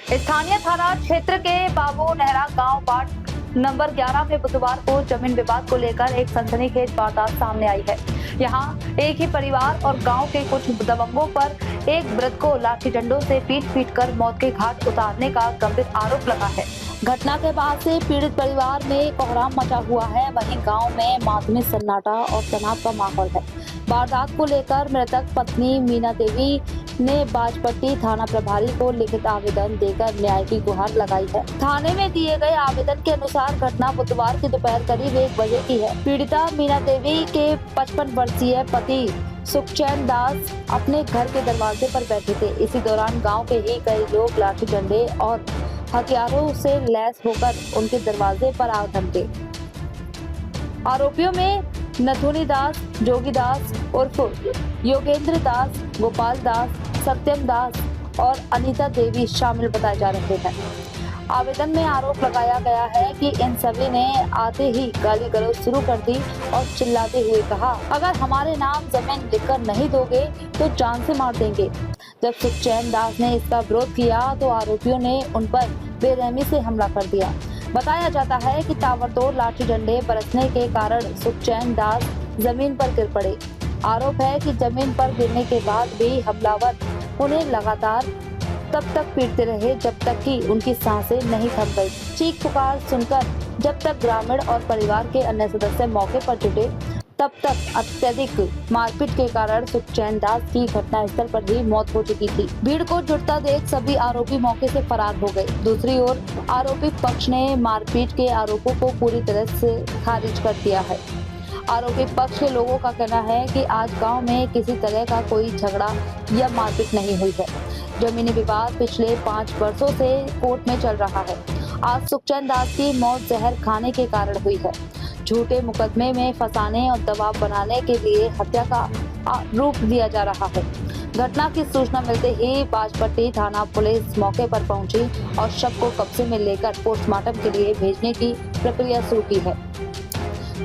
स्थानीय थाना क्षेत्र के बाबू नेहरा गांव वार्ड नंबर 11 में बुधवार को जमीन विवाद को लेकर एक सनसनीखेज वारदात सामने आई है। यहां एक ही परिवार और गांव के कुछ दबंगों पर एक वृद्ध को लाठी डंडों से पीट कर मौत के घाट उतारने का गंभीर आरोप लगा है। घटना के बाद से पीड़ित परिवार में कोहराम मचा हुआ है। वहीं गांव में मातमी सन्नाटा और तनाव का माहौल है। वारदात को लेकर मृतक पत्नी मीना देवी ने बाजपट्टी थाना प्रभारी को लिखित आवेदन देकर न्याय की गुहार लगाई है। थाने में दिए गए आवेदन के अनुसार घटना बुधवार की दोपहर करीब 1 बजे की है। पीड़िता मीना देवी के 55 वर्षीय पति सुखचैन दास अपने घर के दरवाजे पर बैठे थे। इसी दौरान गांव के ही कई लोग लाठी डंडे और हथियारों से लैस होकर उनके दरवाजे पर आ धमके। आरोपियों में नथुनी दास, जोगी दास उर्फ योगेंद्र दास, गोपाल दास, सत्यम दास और अनीता देवी शामिल बताए जा रहे हैं। आवेदन में आरोप लगाया गया है कि इन सभी ने आते ही गाली गलौज शुरू कर दी और चिल्लाते हुए कहा, अगर हमारे नाम जमीन लिखकर नहीं दोगे तो जान से मार देंगे। जब सुखचैन दास ने इसका विरोध किया तो आरोपियों ने उन पर बेरहमी से हमला कर दिया। बताया जाता है कि ताबड़तोड़ लाठी डंडे बरसने के कारण सुखचैन दास जमीन पर गिर पड़े। आरोप है कि जमीन पर गिरने के बाद भी हमलावर उन्हें लगातार तब तक पीटते रहे जब तक कि उनकी सांसें नहीं थम गई। चीख पुकार सुनकर जब तक ग्रामीण और परिवार के अन्य सदस्य मौके पर जुटे तब तक अत्यधिक मारपीट के कारण सुखचैन दास की घटनास्थल पर ही मौत हो चुकी थी। भीड़ को जुटता देख सभी आरोपी मौके से फरार हो गए। दूसरी ओर आरोपी पक्ष ने मारपीट के आरोपों को पूरी तरह से खारिज कर दिया है। आरोपी पक्ष के लोगों का कहना है कि आज गांव में किसी तरह का कोई झगड़ा या मारपीट नहीं हुई है। जमीनी विवाद पिछले 5 वर्षों से कोर्ट में चल रहा है। आज सुखचैन दास की मौत जहर खाने के कारण हुई है। झूठे मुकदमे में फंसाने और दबाव बनाने के लिए हत्या का रूप दिया जा रहा है। घटना की सूचना मिलते ही बाजपट्टी थाना पुलिस मौके पर पहुंची और शव को कब्जे में लेकर पोस्टमार्टम के लिए भेजने की प्रक्रिया शुरू की है।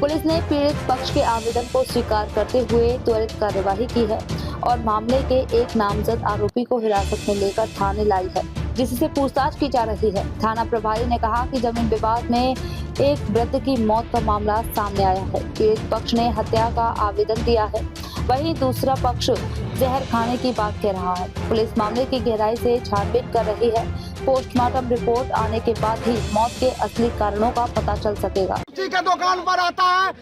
पुलिस ने पीड़ित पक्ष के आवेदन को स्वीकार करते हुए त्वरित कार्यवाही की है और मामले के एक नामजद आरोपी को हिरासत में लेकर थाने लाई है, जिससे पूछताछ की जा रही है। थाना प्रभारी ने कहा कि जमीन विवाद में एक वृद्ध की मौत का मामला सामने आया है। पीड़ित पक्ष ने हत्या का आवेदन दिया है, वहीं दूसरा पक्ष जहर खाने की बात कह रहा है। पुलिस मामले की गहराई से छानबीन कर रही है। पोस्टमार्टम रिपोर्ट आने के बाद ही मौत के असली कारणों का पता चल सकेगा। के दुकान पर आता है,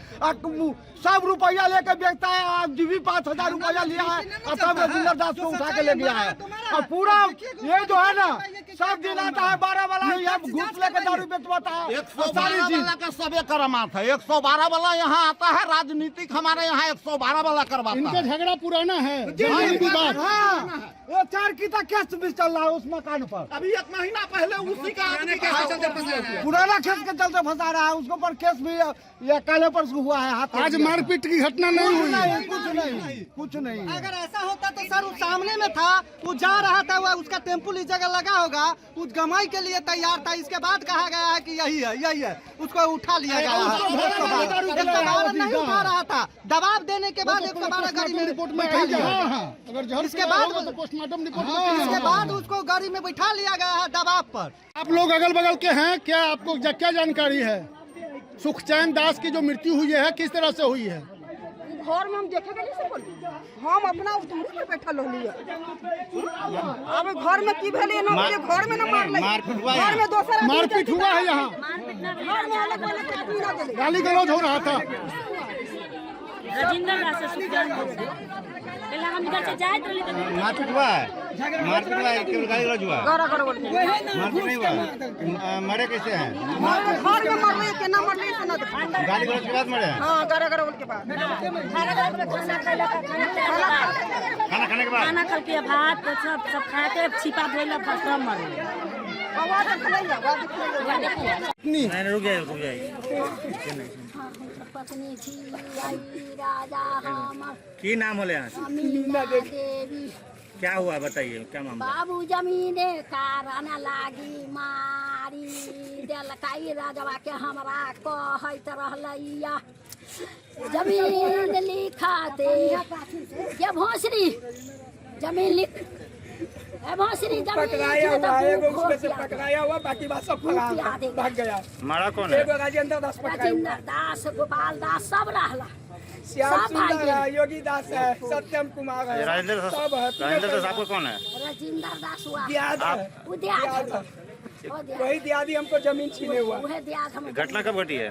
सब रुपया लेके बेचता है। आज भी 5000 रुपया लिया है और सब रविंद्र दास को उठा के ले गया है। और पूरा ये जो है ना सब दिन आता है 12 वाला यहाँ घूस लेके दारू बेचवाता है। 112 वाला का सबे करामात है। 112 वाला यहाँ आता है। राजनीतिक हमारे यहाँ 112 वाला करवाता है। इनका झगड़ा पुराना है। ये 4 की तक केस भी चल रहा है उस मकान पर। अभी 1 महीना पहले उसी का पुराना केस के चलते फंसा रहा है। उसके ऊपर केस भी ये काले पर हुआ है। आज मारपीट की घटना नहीं हुई। कुछ नहीं। अगर ऐसा होता तो सर उस सामने में था, वो जा रहा था, वो उसका टेम्पो इस जगह लगा होगा, उस गमाई के लिए तैयार था। इसके बाद कहा गया है कि यही है, उसको उठा लिया गया है। 112 नहीं उठा रहा था, दबाव देने के बाद 112 गाड़ी में रिपोर्ट में बैठा लिया। इसके बाद पोस्टमार्टम रिपोर्ट इसके बाद उसको गाड़ी में बैठा लिया गया है दबाव पर। आप लोग अगल बगल के हैं, क्या आपको क्या जानकारी है? सुखचैन दास की जो मृत्यु हुई है किस तरह से हुई है? घर में हम देखेंगे नहीं सब, हम अपना उतूरी पर बैठा लो लिया। अब घर में की भेले ना मुझे घर में ना मार ले। घर में दूसरा मारपीट हुआ है यहाँ, घर में अलग अलग आदमी ना देले। गाली गलौज हो रहा था। राजेंद्र दास से सुखचैन पहले हम इधर से जाए तो मारपीट हुआ है। मारपीट हुआ है, केवल गाली गलौज हुआ। मारपीट नहीं हुआ। मरे कैसे हैं? घर में मर रहे केना मर रहे सुना दे। गाली गलौज के बाद मरे हैं। हां घर बोल के बाद खाना खाने के बाद खाना खा के भात सब खा के छिपा धोइला सब मरे। आवाज खलैया आवाज नहीं रुक जाए। पत्नी थी आई राजा हमर की नाम होले यहाँ? मीना देवी। क्या हुआ बताइए, क्या मामला? बाबू जमीने कारण लागी मारी देलकाई राजवा के हमरा कहत रहलैया जमीन लिखाते ये भोसरी जमीन लिख पकड़ाया हुआ है, एगो उसमें से पकड़ाया हुआ, बाकी बात सब फरार था, भाग गया। मारा कौन है? एगो राजेंद्र दास पकड़ाया हुआ, दास गोपाल दास सब रहला। श्याम सब भाग सुंदर है, योगी दास है, सत्यम कुमार है, राजेंद्र सब है। राजेंद्र दास आपको कौन है? राजेंद्र दास हुआ दियाद है, दियाद दियाद है। वही दियादी हमको जमीन छीने हुआ। वह दियाद हम घटना कब घटी है?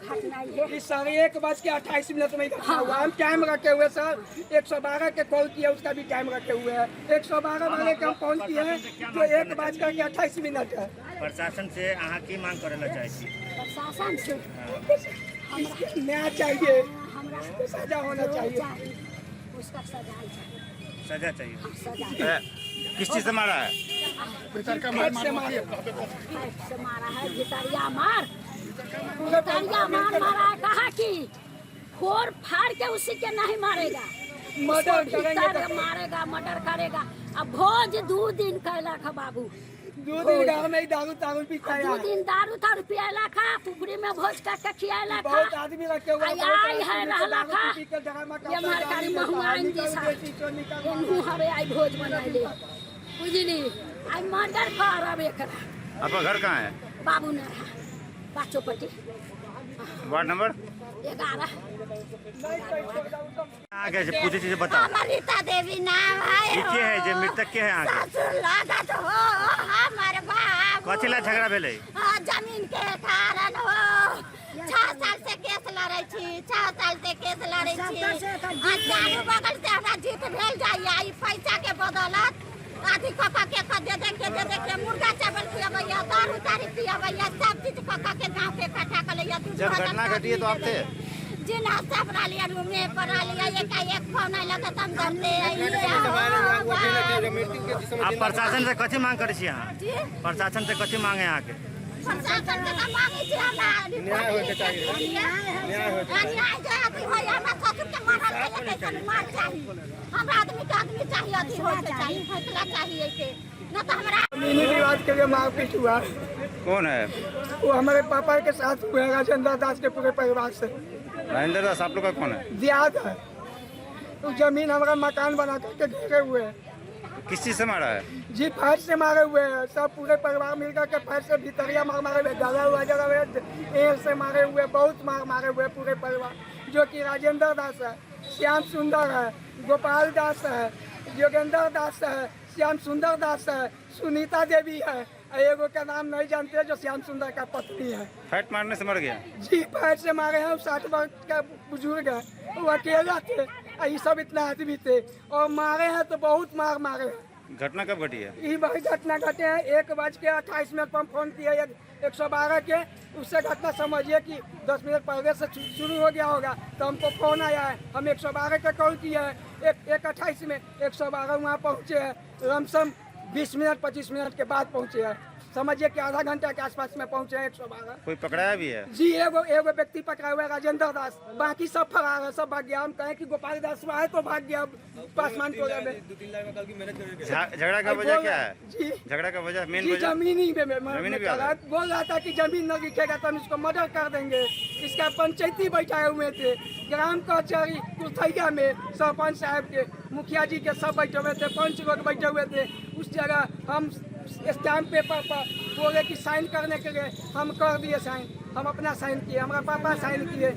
घटना ये इस 1:28 में घटना हुआ। हम टाइम रखे हुए सर, 112 के कॉल किया, उसका भी टाइम रखे हुए हैं। 112 वाले के हम फोन किए हैं जो 1:28 है। प्रशासन से अहाँ की मांग करना चाहै छी? प्रशासन से न्याय चाहिए, हमरा सजा होना चाहिए। उसका सजा चाहिए। सजा चाहिए। सजा किस चीज से मारा है? पेट से मारे, से मारा है, भितरिया मार भितरिया मारा है। कहा कि फोड़ फाड़ के उसी के नहीं मारेगा, मर्डर उसको करेंगे भीतर तो मारेगा, मर्डर करेगा। अब भोज 2 दिन कैलक बाबू, 2 दिन गाँव में ही दारू पीता 2 है। दिन दारू तारू पियाला खा, पुपड़ी में भोज का खियाला खा। बहुत आदमी रखे हुए हैं, आई है रहला खा, पी के ड्रामा करता ये है, मरकारी महुआइन जैसा एनहु हवे आई भोज बनाइले, बुझली। आई मर्डर करब एकरा। आपका घर कहाँ है? बाबू नरहा बाचोपट्टी वार्ड नंबर 11। आगे से पूछे चीज बताओ। अमृता देवी नाम है। ये क्या है जो मृतक के है? आगे ससुर लागत हो हमर बाप। कथी ला झगड़ा भेलै? जमीन के कारण हो। 6 साल से केस लड़ै छी, 6 साल से केस लड़ै छी। चारू बगल से हमरा जीत भेल जाइए। ई पैसा के बदौलत आधी कका के दे के मुर्गा चावल पियाबैया, दारू तारी पियाबैया, सब चीज कका के गाँव के इकट्ठा कर लिया। जब घटना घटी है तो आप थे? जी ना, सब रहा रूम में पर लिया, एक फोन आइल तो हम जानते आप प्रशासन से कथी मांग करै छी अहाँ? जी प्रशासन से कथी मांगे अहाँ के? प्रशासन के मांगे छी हमरा न्याय होके चाहिए। न्याय जे अथी होय, हमरा ससुर के मारल गेल कैसे मार चाहिए। हमरा आदमी चाहिए, अथी होय के चाहिए, फैसला चाहिए के न तो हमरा जमीनी विवाद के लिए मारपीट हुआ। कौन है? वो हमारे पापा के साथ हुआ, राजेंद्र दास के पूरे परिवार से। राजेंद्र दास आप लोग का कौन है? दियाद है। तो जमीन हमारा मकान बना करके घेरे हुए हैं। किस चीज से मारा है? जी फाइट से मारे हुए हैं, सब पूरे परिवार मिलकर के फाइट से भितरिया मारे हुए, गला हुआ जगह हुए, एयर से मारे हुए, बहुत मारे हुए पूरे परिवार। जो कि राजेंद्र दास है, श्याम सुंदर है, गोपाल दास है, योगेंद्र दास है, श्याम सुंदर दास है, सुनीता देवी है। एगो का नाम नहीं जानते जो श्याम सुंदर का पत्नी है। फाइट मारने से मर गया? जी फाइट से मारे हैं। 60 वर्ष का बुजुर्ग है, वो अकेला थे, ये सब इतना आदमी थे और मारे हैं तो बहुत मारे हैं। घटना कब घटी है? ये वही घटना घटे हैं 1:28 पर हम फोन किए 112 के। उससे घटना समझिए कि 10 मिनट पहले से शुरू हो गया होगा, तो हमको फोन आया है, हम 112 का कॉल किए हैं। 1:28 में 112 वहाँ पहुँचे हैं, लमसम 20 मिनट 25 मिनट के बाद पहुँचे हैं। समझिए कि आधा घंटा के आसपास में पहुँचे हैं 112। कोई पकड़ाया भी है? जी एगो व्यक्ति पकड़ा हुआ है, राजेंद्र दास। बाकी सब फरार है, सब भाग गया। हम कहें कि गोपाल दास है तो भाग गया पासवान टोला में। झगड़ा का वजह क्या है? जी झगड़ा का वजह मेन जी वजह जमीनी जमीनी विवाद है। बोल रहा था कि जमीन न लिखेगा तो हम इसको मर्डर कर देंगे। इसका पंचायती बैठाए हुए थे, ग्राम कचहरी कुथैया में सरपंच साहब के, मुखिया जी के सब बैठे हुए थे, पंच लोग बैठे हुए थे। उस जगह हम स्टैम्प पेपर पर बोले कि साइन करने के लिए, हम कर दिए साइन। हम अपना साइन किए, हमारा पापा साइन किए,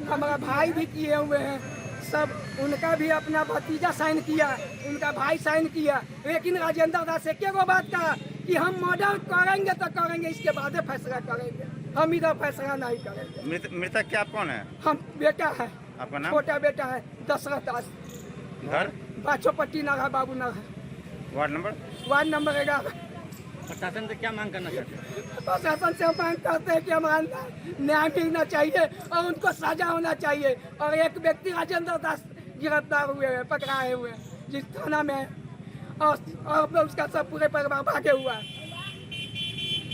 हमारा भाई भी किए हुए हैं सब। उनका भी अपना भतीजा साइन किया, उनका भाई साइन किया। लेकिन राजेंद्र दास एक बात कहा कि हम मर्डर करेंगे तो करेंगे, इसके बाद फैसला करेंगे, हम इधर फैसला नहीं करेंगे। मृतक क्या कौन है? हम बेटा है, आपका नाम? छोटा बेटा है दशरथ दास। घर? बाचोपट्टी नगर, बाबू नगर, वार्ड नंबर? Ward number 11। प्रशासन से क्या मांग करना चाहते हैं? प्रशासन से मांग करते हैं कि हमारा न्याय मिलना चाहिए और उनको सजा होना चाहिए। और एक व्यक्ति राजेंद्र दास गिरफ्तार हुए हैं, पकड़ाए हुए हैं जिस थाना में, और उसका सब पूरे परिवार भागे हुआ है।